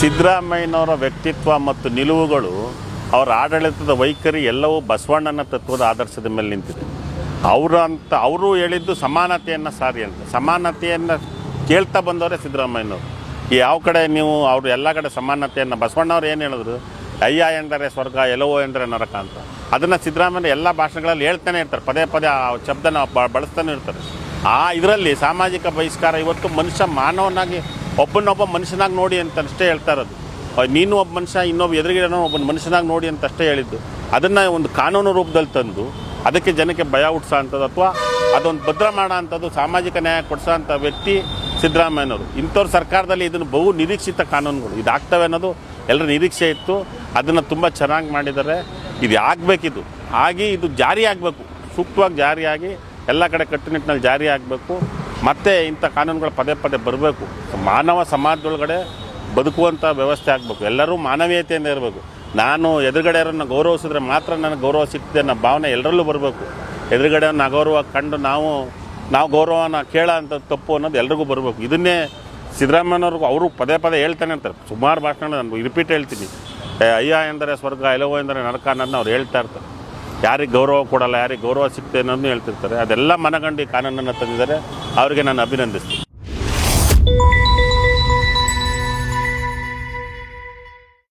ಸಿದ್ದರಾಮಯ್ಯನವರ ವ್ಯಕ್ತಿತ್ವ ಮತ್ತು ನಿಲುವುಗಳು, ಅವರ ಆಡಳಿತದ ವೈಖರಿ ಎಲ್ಲವೂ ಬಸವಣ್ಣನ ತತ್ವದ ಆದರ್ಶದ ಮೇಲೆ ನಿಂತಿದೆ. ಅವರು ಹೇಳಿದ್ದು ಸಮಾನತೆಯನ್ನು ಸಾರಿ ಅಂತ. ಸಮಾನತೆಯನ್ನು ಕೇಳ್ತಾ ಬಂದವರೇ ಸಿದ್ದರಾಮಯ್ಯನವರು. ಯಾವ ಕಡೆ ನೀವು ಅವರು ಎಲ್ಲ ಕಡೆ ಸಮಾನತೆಯನ್ನು, ಬಸವಣ್ಣವ್ರು ಏನು ಹೇಳಿದ್ರು, ಅಯ್ಯ ಎಂದರೆ ಸ್ವರ್ಗ, ಎಲ್ಲವೋ ಎಂದರೆ ನರಕ ಅಂತ. ಅದನ್ನು ಸಿದ್ದರಾಮಯ್ಯ ಎಲ್ಲ ಭಾಷಣಗಳಲ್ಲಿ ಹೇಳ್ತಾನೆ ಇರ್ತಾರೆ, ಪದೇ ಪದೇ ಆ ಶಬ್ದನ ಬಳಸ್ತಾನೆ ಇರ್ತಾರೆ. ಇದರಲ್ಲಿ ಸಾಮಾಜಿಕ ಬಹಿಷ್ಕಾರ ಇವತ್ತು ಮನುಷ್ಯ ಮಾನವನಾಗಿ ಒಬ್ಬನೊಬ್ಬ ಮನುಷ್ಯನಾಗಿ ನೋಡಿ ಅಂತ ಅಷ್ಟೇ ಹೇಳ್ತಾ ಇರೋದು. ನೀನು ಒಬ್ಬ ಮನುಷ್ಯ, ಇನ್ನೊಬ್ಬ ಎದುರುಗಿಡನೋ ಒಬ್ಬನ ಮನುಷ್ಯನಾಗಿ ನೋಡಿ ಅಂತ ಅಷ್ಟೇ ಹೇಳಿದ್ದು. ಅದನ್ನು ಒಂದು ಕಾನೂನು ರೂಪದಲ್ಲಿ ತಂದು ಅದಕ್ಕೆ ಜನಕ್ಕೆ ಭಯ ಹುಟ್ಟಿಸೋ ಅಂಥದ್ದು ಅಥವಾ ಅದೊಂದು ಭದ್ರ ಮಾಡೋ ಅಂಥದ್ದು, ಸಾಮಾಜಿಕ ನ್ಯಾಯ ಕೊಡಿಸೋ ಅಂಥ ವ್ಯಕ್ತಿ ಸಿದ್ದರಾಮಯ್ಯನವರು. ಇಂಥವ್ರ ಸರ್ಕಾರದಲ್ಲಿ ಇದನ್ನು ಬಹು ನಿರೀಕ್ಷಿತ ಕಾನೂನುಗಳು ಇದಾಗ್ತವೆ ಅನ್ನೋದು ಎಲ್ಲರ ನಿರೀಕ್ಷೆ ಇತ್ತು. ಅದನ್ನು ತುಂಬ ಚೆನ್ನಾಗಿ ಮಾಡಿದ್ದಾರೆ. ಇದು ಆಗಬೇಕಿದು ಆಗಿ ಇದು ಜಾರಿ ಆಗಬೇಕು, ಸೂಕ್ತವಾಗಿ ಜಾರಿಯಾಗಿ ಎಲ್ಲ ಕಡೆ ಕಟ್ಟುನಿಟ್ಟಿನಲ್ಲಿ ಜಾರಿ ಆಗಬೇಕು. ಮತ್ತು ಇಂಥ ಕಾನೂನುಗಳು ಪದೇ ಪದೇ ಬರಬೇಕು. ಮಾನವ ಸಮಾಜದೊಳಗಡೆ ಬದುಕುವಂಥ ವ್ಯವಸ್ಥೆ ಆಗಬೇಕು. ಎಲ್ಲರೂ ಮಾನವೀಯತೆಯಿಂದ ಇರಬೇಕು. ನಾನು ಎದುರುಗಡೆಯವರನ್ನು ಗೌರವಿಸಿದ್ರೆ ಮಾತ್ರ ನನಗೆ ಗೌರವ ಸಿಗ್ತದೆ ಅನ್ನೋ ಭಾವನೆ ಎಲ್ಲರಲ್ಲೂ ಬರಬೇಕು. ಎದುರುಗಡೆಯನ್ನು ಅಗೌರವ ಕಂಡು ನಾವು ಗೌರವನ ಕೇಳೋ ಅಂಥ ತಪ್ಪು ಅನ್ನೋದು ಎಲ್ರಿಗೂ ಬರಬೇಕು. ಇದನ್ನೇ ಸಿದ್ದರಾಮಯ್ಯನವ್ರಿಗೂ ಅವರು ಪದೇ ಪದೇ ಹೇಳ್ತಾನೆ ಇರ್ತಾರೆ. ಸುಮಾರು ಭಾಷಣ ನಾನು ರಿಪೀಟ್ ಹೇಳ್ತೀನಿ. ಅಯ್ಯ ಎಂದರೆ ಸ್ವರ್ಗ, ಎಲ್ಲವೋ ಎಂದರೆ ನರಕ ಅನ್ನೋದನ್ನ ಅವ್ರು ಹೇಳ್ತಾ ಇರ್ತಾರೆ. ಯಾರಿಗೆ ಗೌರವ ಕೊಡಲ್ಲ, ಯಾರಿಗೆ ಗೌರವ ಸಿಗ್ತದೆ ಅನ್ನೋದನ್ನು ಹೇಳ್ತಿರ್ತಾರೆ. ಅದೆಲ್ಲ ಮನಗಂಡು ಈ ಕಾನೂನನ್ನು ತಂದಿದ್ದಾರೆ. ಅವರಿಗೆ ನಾನು ಅಭಿನಂದಿಸ್ತೀನಿ.